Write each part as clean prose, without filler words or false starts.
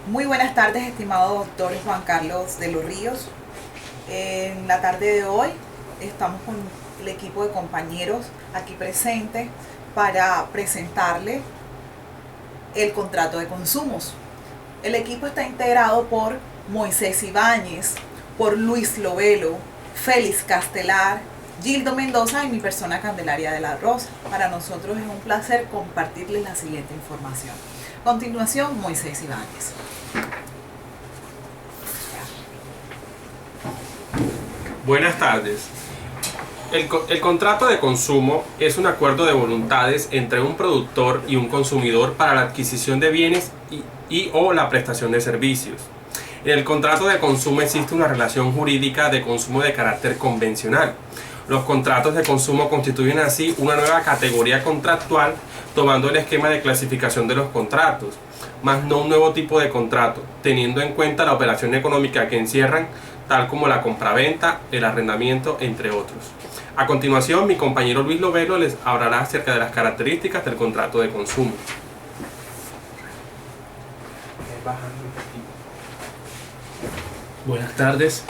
Muy buenas tardes, estimado doctor Juan Carlos de los Ríos. En la tarde de hoy estamos con el equipo de compañeros aquí presente para presentarle el contrato de consumos. El equipo está integrado por Moisés Ibáñez, por Luis Lovelo, Félix Castelar, Gildo Mendoza y mi persona Candelaria de la Rosa. Para nosotros es un placer compartirles la siguiente información. A continuación, Moisés Ibáñez. Buenas tardes. El contrato de consumo es un acuerdo de voluntades entre un productor y un consumidor para la adquisición de bienes y o la prestación de servicios. En el contrato de consumo existe una relación jurídica de consumo de carácter convencional. Los contratos de consumo constituyen así una nueva categoría contractual, tomando el esquema de clasificación de los contratos, más no un nuevo tipo de contrato, teniendo en cuenta la operación económica que encierran, tal como la compraventa, el arrendamiento, entre otros. A continuación, mi compañero Luis Lovelo les hablará acerca de las características del contrato de consumo. Buenas tardes.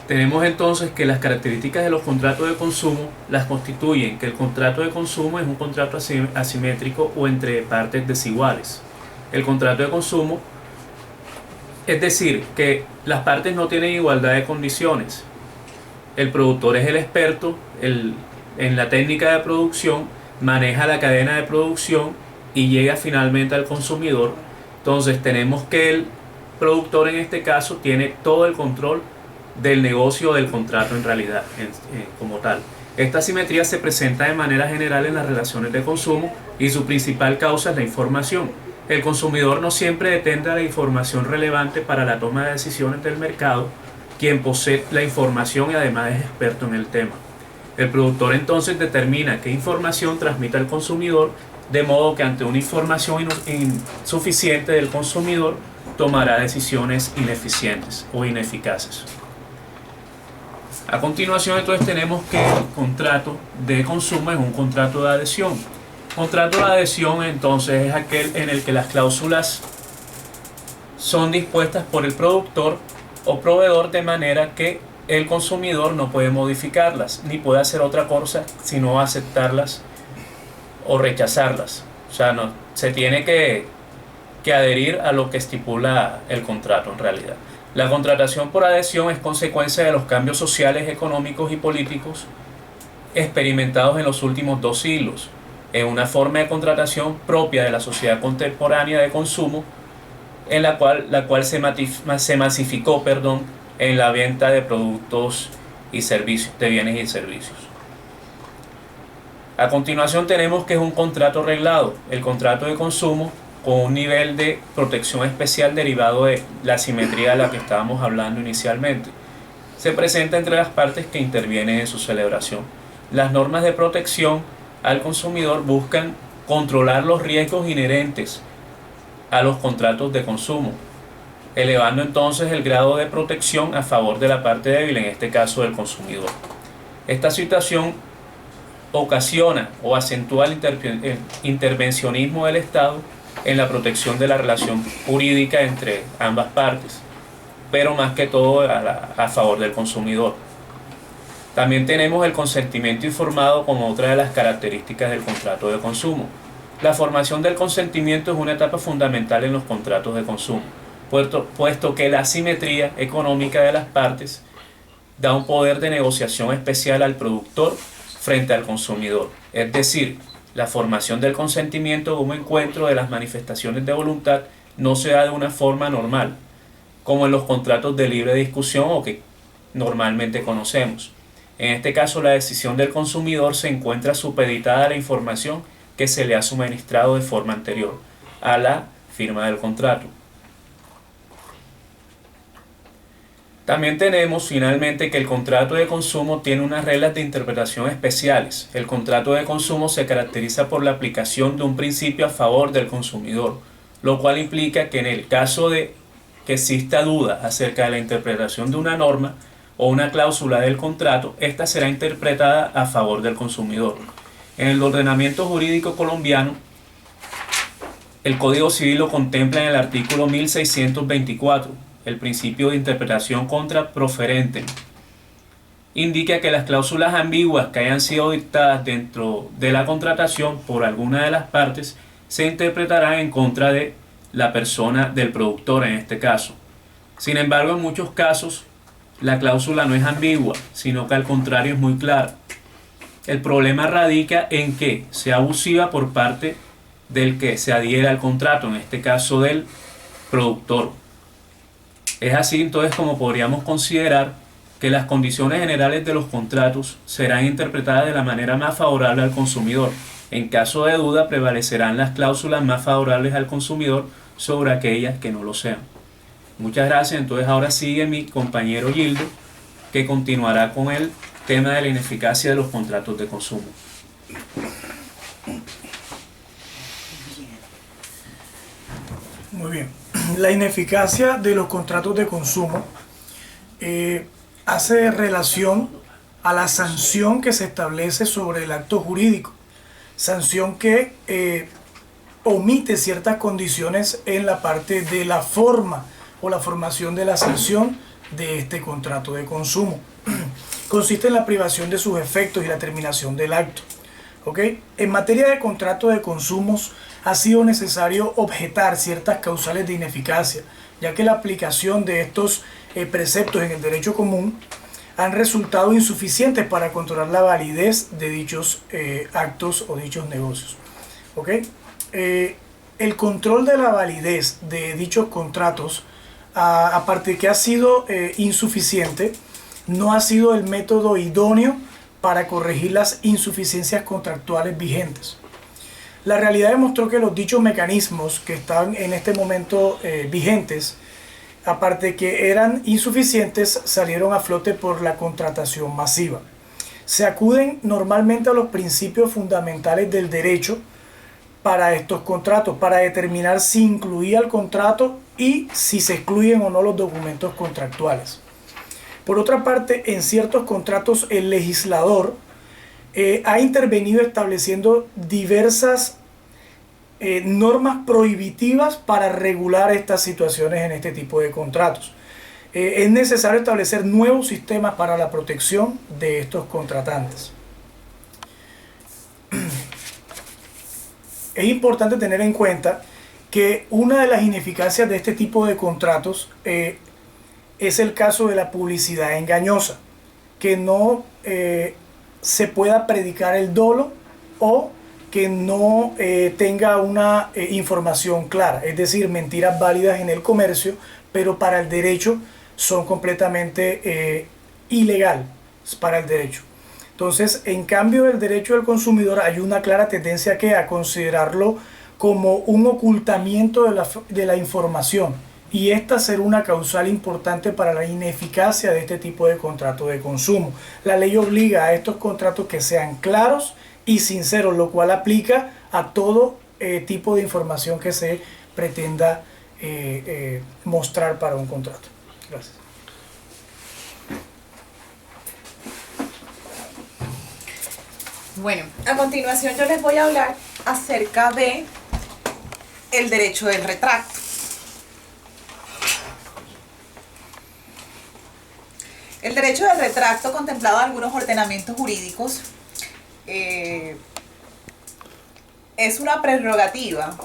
Tenemos entonces que las características de los contratos de consumo las constituyen que el contrato de consumo es un contrato asimétrico o entre partes desiguales. El contrato de consumo es decir, que las partes no tienen igualdad de condiciones. El productor es el experto en la técnica de producción, maneja la cadena de producción y llega finalmente al consumidor. Entonces tenemos que el productor en este caso tiene todo el control del negocio o del contrato en realidad, como tal. Esta asimetría se presenta de manera general en las relaciones de consumo y su principal causa es la información. El consumidor no siempre detendrá la información relevante para la toma de decisiones del mercado, quien posee la información y además es experto en el tema. El productor entonces determina qué información transmite al consumidor, de modo que ante una información insuficiente del consumidor tomará decisiones ineficientes o ineficaces. A continuación entonces tenemos que el contrato de consumo es un contrato de adhesión. Contrato de adhesión entonces es aquel en el que las cláusulas son dispuestas por el productor o proveedor de manera que el consumidor no puede modificarlas ni puede hacer otra cosa sino aceptarlas o rechazarlas. O sea, no, se tiene que adherir a lo que estipula el contrato en realidad. La contratación por adhesión es consecuencia de los cambios sociales, económicos y políticos experimentados en los últimos 2 siglos. Es una forma de contratación propia de la sociedad contemporánea de consumo, en la cual se masificó en la venta de productos y servicios, de bienes y servicios. A continuación tenemos que es un contrato reglado, el contrato de consumo con un nivel de protección especial derivado de la asimetría de la que estábamos hablando inicialmente. Se presenta entre las partes que intervienen en su celebración. Las normas de protección al consumidor buscan controlar los riesgos inherentes a los contratos de consumo, elevando entonces el grado de protección a favor de la parte débil, en este caso del consumidor. Esta situación ocasiona o acentúa el intervencionismo del Estado en la protección de la relación jurídica entre ambas partes, pero más que todo a favor del consumidor. También tenemos el consentimiento informado como otra de las características del contrato de consumo. La formación del consentimiento es una etapa fundamental en los contratos de consumo, puesto que la asimetría económica de las partes da un poder de negociación especial al productor frente al consumidor. Es decir, la formación del consentimiento como encuentro de las manifestaciones de voluntad no se da de una forma normal, como en los contratos de libre discusión o que normalmente conocemos. En este caso, la decisión del consumidor se encuentra supeditada a la información que se le ha suministrado de forma anterior a la firma del contrato. También tenemos finalmente que el contrato de consumo tiene unas reglas de interpretación especiales. El contrato de consumo se caracteriza por la aplicación de un principio a favor del consumidor, lo cual implica que en el caso de que exista duda acerca de la interpretación de una norma o una cláusula del contrato, esta será interpretada a favor del consumidor. En el ordenamiento jurídico colombiano, El Código Civil lo contempla en el artículo 1624, el principio de interpretación contra proferentem. Indica que las cláusulas ambiguas que hayan sido dictadas dentro de la contratación por alguna de las partes se interpretarán en contra de la persona del productor en este caso. Sin embargo, en muchos casos la cláusula no es ambigua, sino que al contrario es muy clara. El problema radica en que sea abusiva por parte del que se adhiere al contrato, en este caso del productor. Es así entonces como podríamos considerar que las condiciones generales de los contratos serán interpretadas de la manera más favorable al consumidor. En caso de duda, prevalecerán las cláusulas más favorables al consumidor sobre aquellas que no lo sean. Muchas gracias. Entonces ahora sigue mi compañero Gildo, que continuará con el tema de la ineficacia de los contratos de consumo. Muy bien. La ineficacia de los contratos de consumo hace relación a la sanción que se establece sobre el acto jurídico. Sanción que omite ciertas condiciones en la parte de la forma o la formación de la sanción de este contrato de consumo. Consiste en la privación de sus efectos y la terminación del acto. ¿Okay? En materia de contrato de consumos ha sido necesario objetar ciertas causales de ineficacia, ya que la aplicación de estos preceptos en el derecho común han resultado insuficientes para controlar la validez de dichos actos o dichos negocios. ¿Okay? El control de la validez de dichos contratos, aparte de que ha sido insuficiente, no ha sido el método idóneo para corregir las insuficiencias contractuales vigentes. La realidad demostró que los dichos mecanismos que están en este momento vigentes, aparte de que eran insuficientes, salieron a flote por la contratación masiva. Se acuden normalmente a los principios fundamentales del derecho para estos contratos, para determinar si incluía el contrato y si se excluyen o no los documentos contractuales. Por otra parte, en ciertos contratos el legislador ha intervenido estableciendo diversas normas prohibitivas para regular estas situaciones en este tipo de contratos. Es necesario establecer nuevos sistemas para la protección de estos contratantes. Es importante tener en cuenta que una de las ineficacias de este tipo de contratos es el caso de la publicidad engañosa, que no se pueda predicar el dolo o que no tenga una información clara, es decir, mentiras válidas en el comercio, pero para el derecho son completamente ilegal para el derecho. Entonces, en cambio del derecho del consumidor hay una clara tendencia a considerarlo como un ocultamiento de la información, y esta será una causal importante para la ineficacia de este tipo de contrato de consumo. La ley obliga a estos contratos que sean claros y sinceros, lo cual aplica a todo tipo de información que se pretenda mostrar para un contrato. Gracias. Bueno, a continuación yo les voy a hablar acerca de el derecho del retracto. El derecho del retracto, contemplado en algunos ordenamientos jurídicos, es una prerrogativa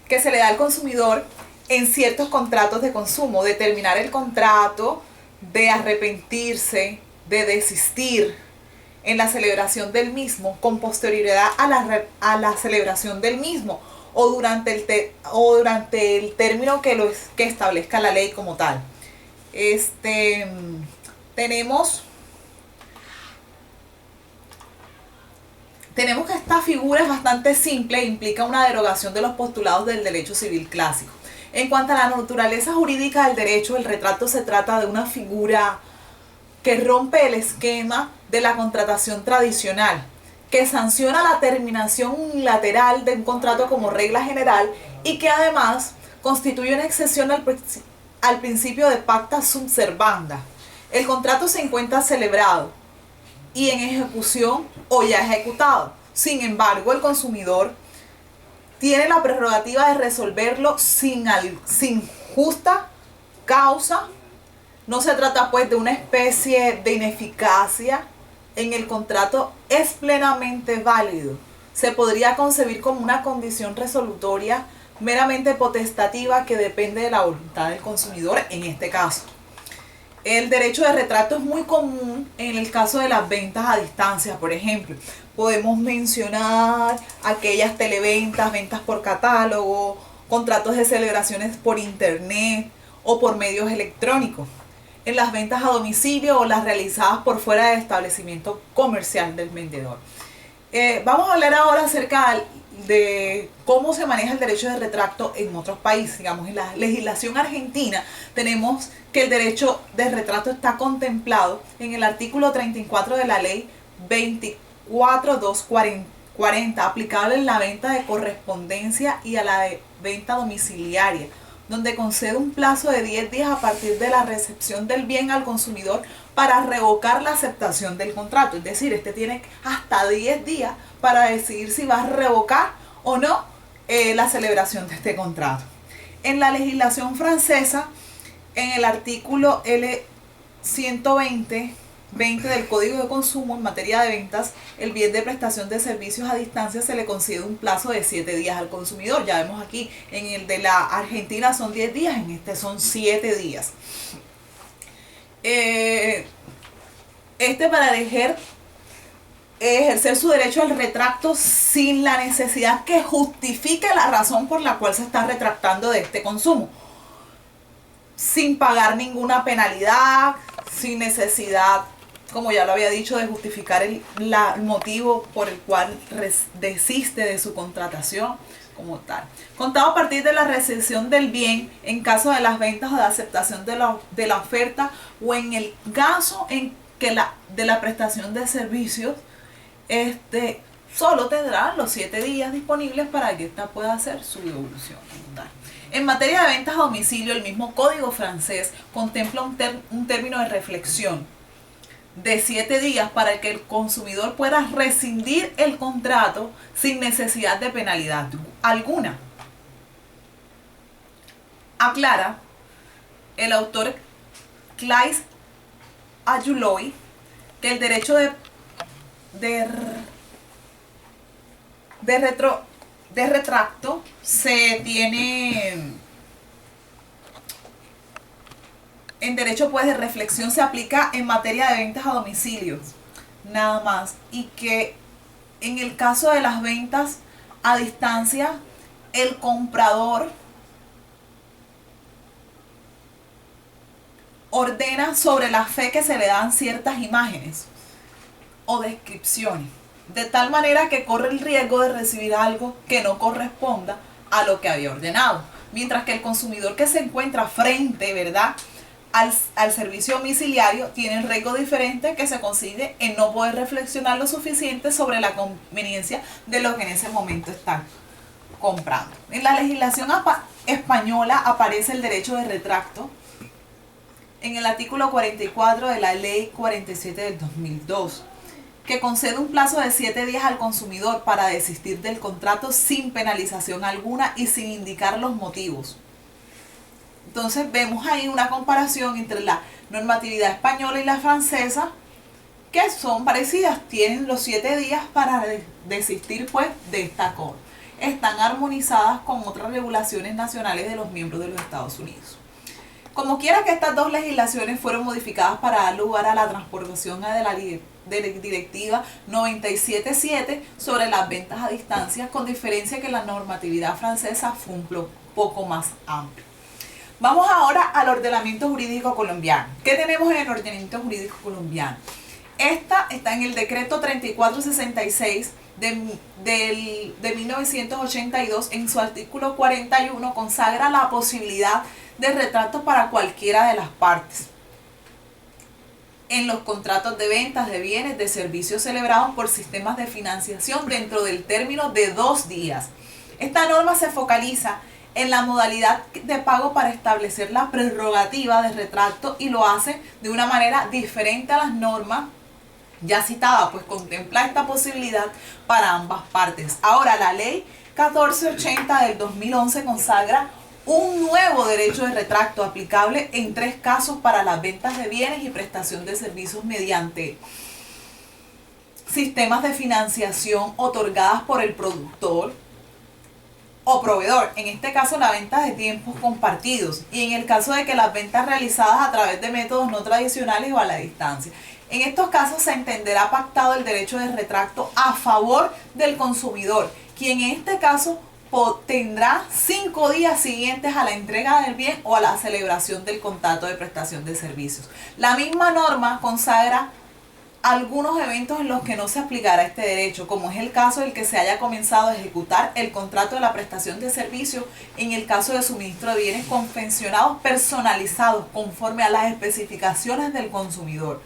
que se le da al consumidor en ciertos contratos de consumo, de terminar el contrato, de arrepentirse, de desistir en la celebración del mismo, con posterioridad a la celebración del mismo, o durante el término que establezca la ley como tal. Tenemos que esta figura es bastante simple e implica una derogación de los postulados del derecho civil clásico. En cuanto a la naturaleza jurídica del derecho, el retracto se trata de una figura que rompe el esquema de la contratación tradicional, que sanciona la terminación unilateral de un contrato como regla general y que además constituye una excepción al principio de pacta sunt servanda. El contrato se encuentra celebrado y en ejecución o ya ejecutado. Sin embargo, el consumidor tiene la prerrogativa de resolverlo sin justa causa. No se trata pues de una especie de ineficacia en el contrato, es plenamente válido. Se podría concebir como una condición resolutoria meramente potestativa que depende de la voluntad del consumidor en este caso. El derecho de retracto es muy común en el caso de las ventas a distancia, por ejemplo. Podemos mencionar aquellas televentas, ventas por catálogo, contratos de celebraciones por internet o por medios electrónicos. En las ventas a domicilio o las realizadas por fuera del establecimiento comercial del vendedor. Vamos a hablar ahora acerca de cómo se maneja el derecho de retracto en otros países. Digamos, en la legislación argentina tenemos que el derecho de retracto está contemplado en el artículo 34 de la ley 24.240, aplicable en la venta de correspondencia y a la de venta domiciliaria, donde concede un plazo de 10 días a partir de la recepción del bien al consumidor para revocar la aceptación del contrato. Es decir, este tiene hasta 10 días para decidir si va a revocar o no la celebración de este contrato. En la legislación francesa, en el artículo L120 del Código de Consumo, en materia de ventas, el bien de prestación de servicios a distancia se le concede un plazo de 7 días al consumidor. Ya vemos aquí, en el de la Argentina son 10 días, en este son 7 días. Para ejercer su derecho al retracto sin la necesidad que justifique la razón por la cual se está retractando de este consumo, sin pagar ninguna penalidad, sin necesidad, como ya lo había dicho, de justificar el motivo por el cual desiste de su contratación como tal. Contado a partir de la recepción del bien en caso de las ventas o de aceptación de la oferta, o en el caso en que de la prestación de servicios, solo tendrá los 7 días disponibles para que ésta pueda hacer su devolución como tal. En materia de ventas a domicilio, el mismo Código francés contempla un término de reflexión de 7 días para que el consumidor pueda rescindir el contrato sin necesidad de penalidad alguna. Aclara el autor Claes Ayuloy que el derecho de retracto se tiene en derecho pues de reflexión, se aplica en materia de ventas a domicilio nada más, y que en el caso de las ventas a distancia el comprador ordena sobre la fe que se le dan ciertas imágenes o descripciones, de tal manera que corre el riesgo de recibir algo que no corresponda a lo que había ordenado, mientras que el consumidor que se encuentra frente, ¿verdad?, al servicio domiciliario tiene el riesgo diferente que se consigue en no poder reflexionar lo suficiente sobre la conveniencia de lo que en ese momento están comprando. En la legislación española aparece el derecho de retracto en el artículo 44 de la ley 47 del 2002, que concede un plazo de 7 días al consumidor para desistir del contrato sin penalización alguna y sin indicar los motivos. Entonces vemos ahí una comparación entre la normatividad española y la francesa, que son parecidas, tienen los 7 días para desistir pues de esta cosa. Están armonizadas con otras regulaciones nacionales de los miembros de los Estados Unidos. Como quiera que estas dos legislaciones fueron modificadas para dar lugar a la transportación de la Directiva 97.7 sobre las ventas a distancia, con diferencia que la normatividad francesa fue un poco más amplia. Vamos ahora al ordenamiento jurídico colombiano. ¿Qué tenemos en el ordenamiento jurídico colombiano? Esta está en el decreto 3466 de 1982, en su artículo 41, consagra la posibilidad de retrato para cualquiera de las partes en los contratos de ventas de bienes, de servicios celebrados por sistemas de financiación dentro del término de 2 días. Esta norma se focaliza en la modalidad de pago para establecer la prerrogativa de retracto y lo hace de una manera diferente a las normas ya citada, pues contempla esta posibilidad para ambas partes. Ahora, la ley 1480 del 2011 consagra un nuevo derecho de retracto aplicable en 3 casos para las ventas de bienes y prestación de servicios mediante sistemas de financiación otorgadas por el productor o proveedor, en este caso la venta de tiempos compartidos, y en el caso de que las ventas realizadas a través de métodos no tradicionales o a la distancia. En estos casos se entenderá pactado el derecho de retracto a favor del consumidor, quien en este caso tendrá 5 días siguientes a la entrega del bien o a la celebración del contrato de prestación de servicios. La misma norma consagra algunos eventos en los que no se aplicará este derecho, como es el caso del que se haya comenzado a ejecutar el contrato de la prestación de servicios en el caso de suministro de bienes confeccionados personalizados conforme a las especificaciones del consumidor,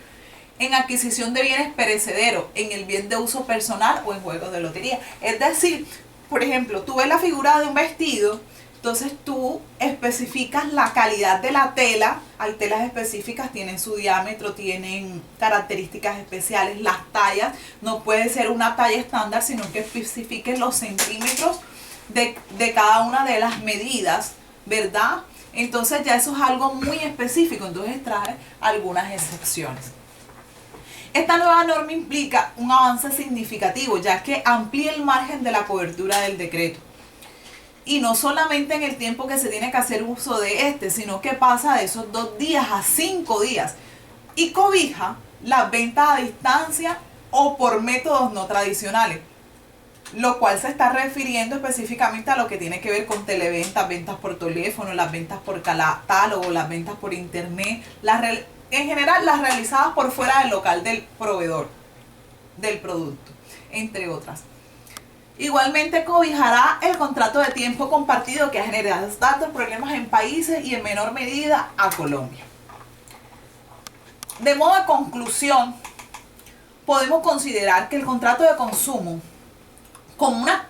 en adquisición de bienes perecederos, en el bien de uso personal o en juegos de lotería. Es decir, por ejemplo, tú ves la figura de un vestido, entonces tú especificas la calidad de la tela, hay telas específicas, tienen su diámetro, tienen características especiales, las tallas, no puede ser una talla estándar, sino que especifiques los centímetros de cada una de las medidas, ¿verdad? Entonces ya eso es algo muy específico, entonces trae algunas excepciones. Esta nueva norma implica un avance significativo, ya que amplía el margen de la cobertura del decreto. Y no solamente en el tiempo que se tiene que hacer uso de este, sino que pasa de esos 2 días a 5 días. Y cobija las ventas a distancia o por métodos no tradicionales, lo cual se está refiriendo específicamente a lo que tiene que ver con televentas, ventas por teléfono, las ventas por catálogo, las ventas por internet, en general las realizadas por fuera del local del proveedor del producto, entre otras. Igualmente cobijará el contrato de tiempo compartido que ha generado tantos problemas en países y en menor medida a Colombia. De modo de conclusión, podemos considerar que el contrato de consumo como una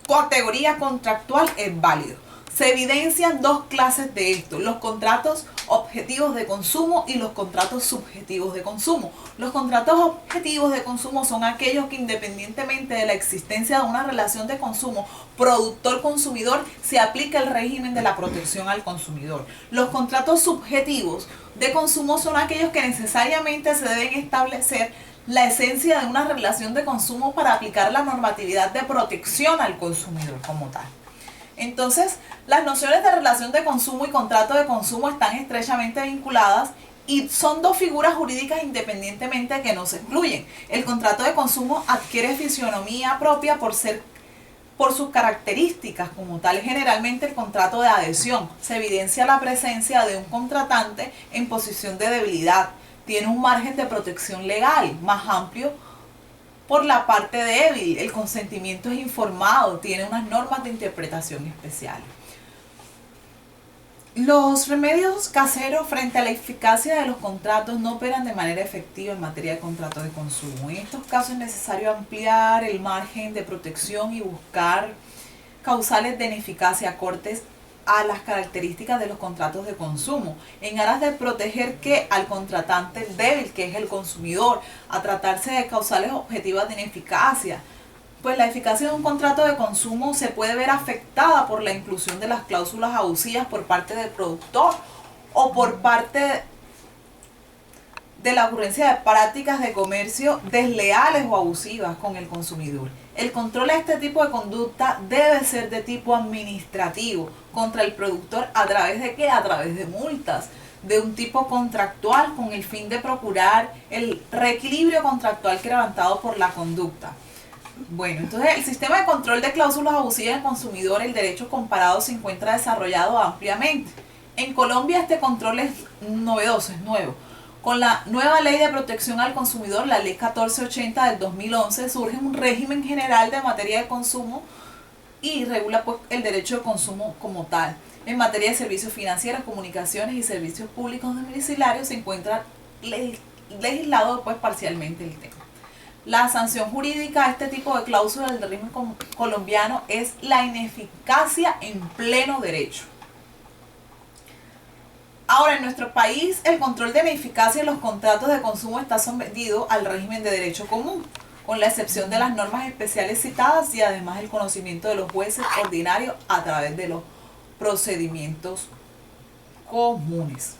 categoría contractual es válido. Se evidencian 2 clases de esto: los contratos objetivos de consumo y los contratos subjetivos de consumo. Los contratos objetivos de consumo son aquellos que, independientemente de la existencia de una relación de consumo productor-consumidor, se aplica el régimen de la protección al consumidor. Los contratos subjetivos de consumo son aquellos que necesariamente se deben establecer la esencia de una relación de consumo para aplicar la normatividad de protección al consumidor como tal. Entonces, las nociones de relación de consumo y contrato de consumo están estrechamente vinculadas y son 2 figuras jurídicas independientemente que no se excluyen. El contrato de consumo adquiere fisionomía propia por sus características como tal. Generalmente el contrato de adhesión se evidencia la presencia de un contratante en posición de debilidad. Tiene un margen de protección legal más amplio por la parte débil, el consentimiento es informado, tiene unas normas de interpretación especiales. Los remedios caseros frente a la eficacia de los contratos no operan de manera efectiva en materia de contratos de consumo. En estos casos es necesario ampliar el margen de protección y buscar causales de ineficacia acordes a las características de los contratos de consumo, en aras de proteger al contratante débil, que es el consumidor, a tratarse de causales objetivas de ineficacia. Pues la eficacia de un contrato de consumo se puede ver afectada por la inclusión de las cláusulas abusivas por parte del productor o por parte de la ocurrencia de prácticas de comercio desleales o abusivas con el consumidor. El control a este tipo de conducta debe ser de tipo administrativo contra el productor. ¿A través de qué? A través de multas de un tipo contractual con el fin de procurar el reequilibrio contractual levantado por la conducta. Bueno, entonces el sistema de control de cláusulas abusivas del consumidor, el derecho comparado, se encuentra desarrollado ampliamente. En Colombia este control es novedoso, es nuevo. Con la nueva Ley de Protección al Consumidor, la Ley 1480 del 2011, surge un régimen general de materia de consumo y regula pues el derecho de consumo como tal. En materia de servicios financieros, comunicaciones y servicios públicos domiciliarios se encuentra legislado pues parcialmente el tema. La sanción jurídica a este tipo de cláusulas del régimen colombiano es la ineficacia en pleno derecho. Ahora, en nuestro país, el control de la eficacia de los contratos de consumo está sometido al régimen de derecho común, con la excepción de las normas especiales citadas y además el conocimiento de los jueces ordinarios a través de los procedimientos comunes.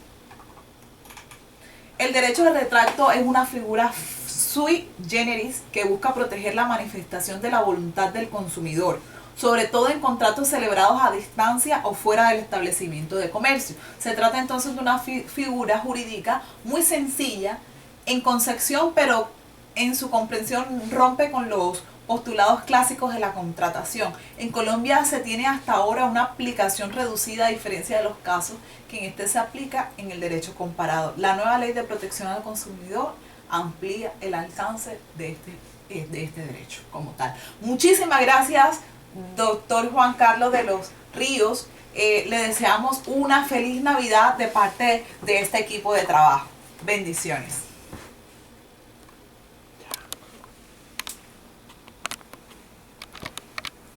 El derecho de retracto es una figura sui generis que busca proteger la manifestación de la voluntad del consumidor, sobre todo en contratos celebrados a distancia o fuera del establecimiento de comercio. Se trata entonces de una figura jurídica muy sencilla en concepción, pero en su comprensión rompe con los postulados clásicos de la contratación. En Colombia se tiene hasta ahora una aplicación reducida a diferencia de los casos que en este se aplica en el derecho comparado. La nueva ley de protección al consumidor amplía el alcance de este derecho como tal. Muchísimas gracias, doctor Juan Carlos de los Ríos. Le deseamos una feliz Navidad de parte de este equipo de trabajo. Bendiciones.